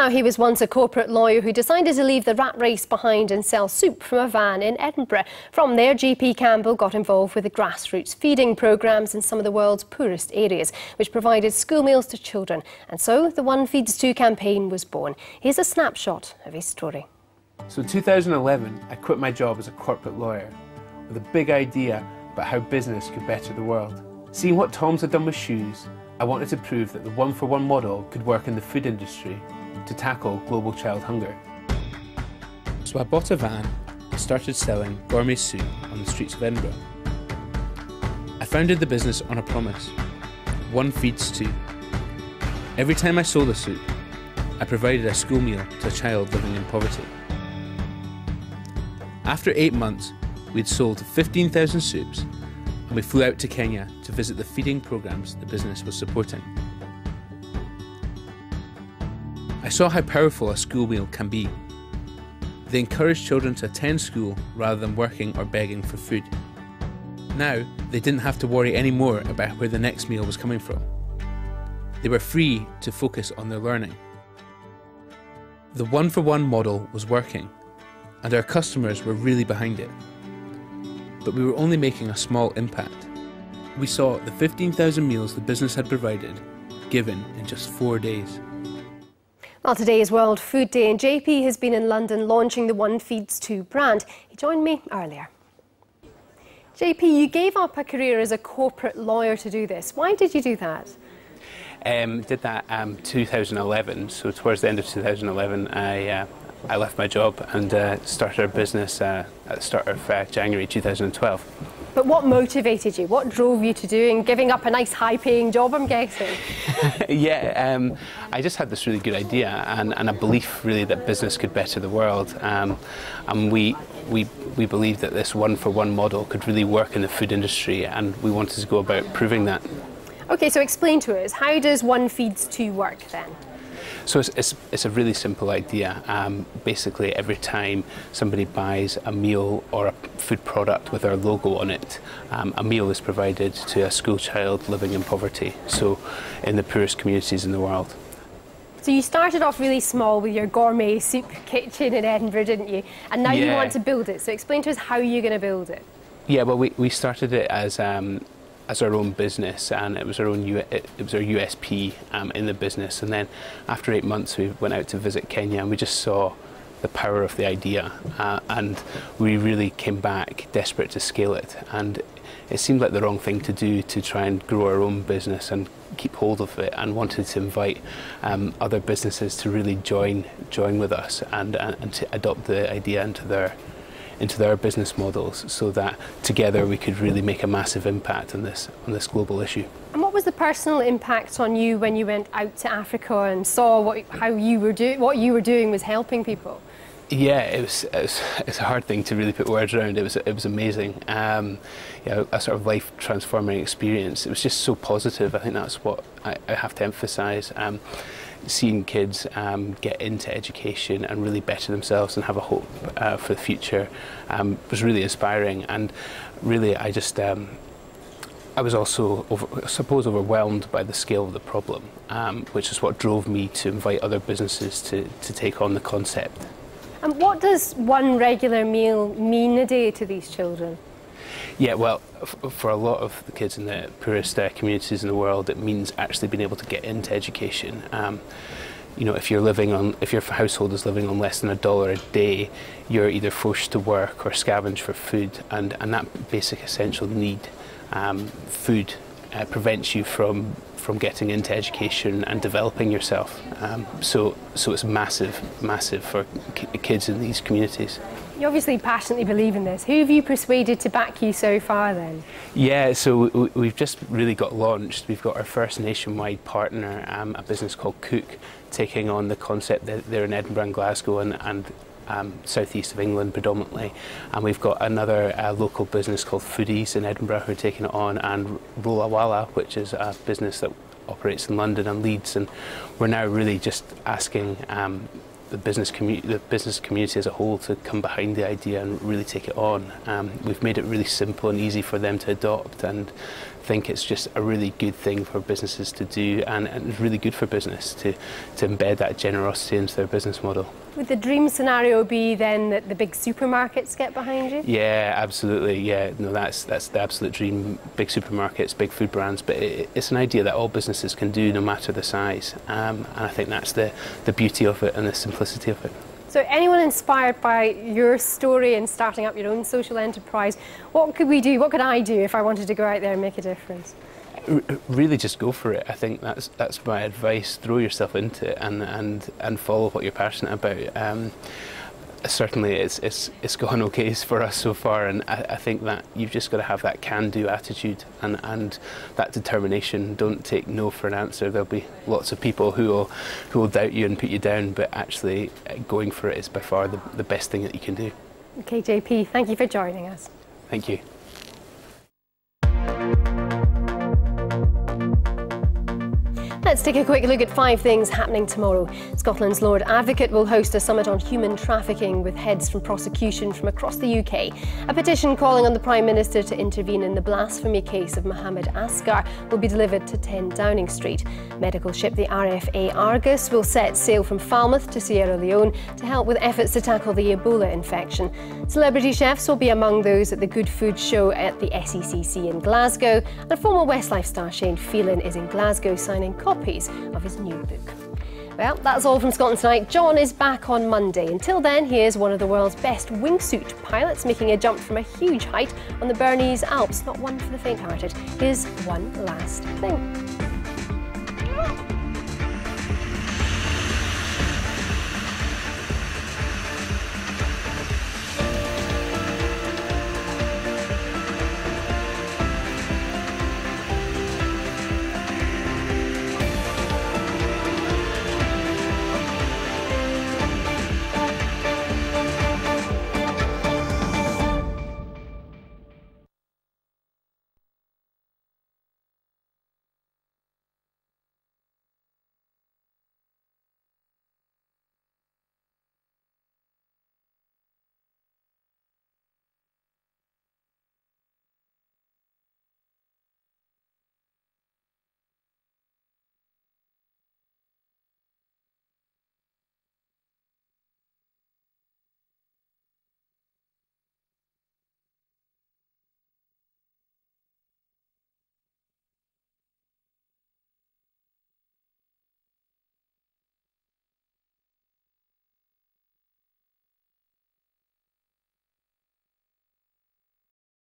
Now, he was once a corporate lawyer who decided to leave the rat race behind and sell soup from a van in Edinburgh. From there, JP Campbell got involved with the grassroots feeding programmes in some of the world's poorest areas, which provided school meals to children. And so the One Feeds Two campaign was born. Here's a snapshot of his story. So in 2011, I quit my job as a corporate lawyer with a big idea about how business could better the world. Seeing what Tom's had done with shoes, I wanted to prove that the one-for-one model could work in the food industry to tackle global child hunger. So I bought a van and started selling gourmet soup on the streets of Edinburgh. I founded the business on a promise: one feeds two. Every time I sold a soup, I provided a school meal to a child living in poverty. After 8 months, we'd sold 15,000 soups, and we flew out to Kenya to visit the feeding programs the business was supporting. I saw how powerful a school meal can be. They encouraged children to attend school rather than working or begging for food. Now, they didn't have to worry anymore about where the next meal was coming from. They were free to focus on their learning. The one-for-one model was working, and our customers were really behind it. But we were only making a small impact. We saw the 15,000 meals the business had provided given in just 4 days. Well, today is World Food Day, and JP has been in London launching the One Feeds Two brand. He joined me earlier. JP, you gave up a career as a corporate lawyer to do this. Why did you do that? Did that 2011, so towards the end of 2011 I left my job and started a business at the start of January 2012. But what motivated you? What drove you to giving up a nice high-paying job, I'm guessing? Yeah, I just had this really good idea and a belief really that business could better the world. And we believed that this one-for-one model could really work in the food industry, and we wanted to go about proving that. Okay, so explain to us, how does One Feeds Two work then? So it's a really simple idea. Basically, every time somebody buys a meal or a food product with our logo on it, a meal is provided to a school child living in poverty, so in the poorest communities in the world. So you started off really small with your gourmet soup kitchen in Edinburgh, didn't you? And now you want to build it. So explain to us how you're going to build it. Yeah, well, we started it as our own business, and it was our USP in the business. And then after 8 months we went out to visit Kenya, and we just saw the power of the idea, and we really came back desperate to scale it. And it seemed like the wrong thing to do, to try and grow our own business and keep hold of it, and wanted to invite other businesses to really join with us and to adopt the idea into their business models, so that together we could really make a massive impact on this global issue. And what was the personal impact on you when you went out to Africa and saw what you were doing was helping people? Yeah, it's a hard thing to really put words around. It was amazing. You know, a sort of life transforming experience. It was just so positive. I think that's what I have to emphasise. Seeing kids get into education and really better themselves and have a hope for the future was really inspiring. And really, I was also, I suppose, overwhelmed by the scale of the problem, which is what drove me to invite other businesses to take on the concept. And what does one regular meal mean a day to these children? Yeah, well, for a lot of the kids in the poorest communities in the world, it means actually being able to get into education. You know, if your household is living on less than $1 a day, you're either forced to work or scavenge for food, and that basic essential need, food, prevents you from getting into education and developing yourself. So it's massive for kids in these communities. You obviously passionately believe in this. Who have you persuaded to back you so far then? Yeah, so we've just really got launched. We've got our first nationwide partner, a business called Cook, taking on the concept. They're in Edinburgh and Glasgow and southeast of England predominantly, and we've got another local business called Foodies in Edinburgh who are taking it on, and Rola Wala, which is a business that operates in London and Leeds. And we're now really just asking the business community as a whole to come behind the idea and really take it on. We've made it really simple and easy for them to adopt, and think it's just a really good thing for businesses to do, and it's really good for business to embed that generosity into their business model. Would the dream scenario be then that the big supermarkets get behind you? Yeah, absolutely. Yeah, no, that's the absolute dream. Big supermarkets, big food brands, but it's an idea that all businesses can do no matter the size, and I think that's the beauty of it and the simplicity of it. So anyone inspired by your story and starting up your own social enterprise, what could we do? What could I do if I wanted to go out there and make a difference? Really just go for it. I think that's my advice. Throw yourself into it and follow what you're passionate about. Certainly it's gone okay for us so far, and I think that you've just got to have that can-do attitude and that determination. Don't take no for an answer. There'll be lots of people who will doubt you and put you down, but actually going for it is by far the best thing that you can do. Okay, JP, thank you for joining us. Thank you. Let's take a quick look at 5 things happening tomorrow. Scotland's Lord Advocate will host a summit on human trafficking with heads from prosecution from across the UK. A petition calling on the Prime Minister to intervene in the blasphemy case of Mohammed Asghar will be delivered to 10 Downing Street. Medical ship the RFA Argus will set sail from Falmouth to Sierra Leone to help with efforts to tackle the Ebola infection. Celebrity chefs will be among those at the Good Food Show at the SECC in Glasgow, and former Westlife star Shane Phelan is in Glasgow signing copies of his new book. Well, that's all from Scotland Tonight. John is back on Monday. Until then, here's one of the world's best wingsuit pilots making a jump from a huge height on the Bernese Alps. Not one for the faint-hearted. Here's One Last Thing.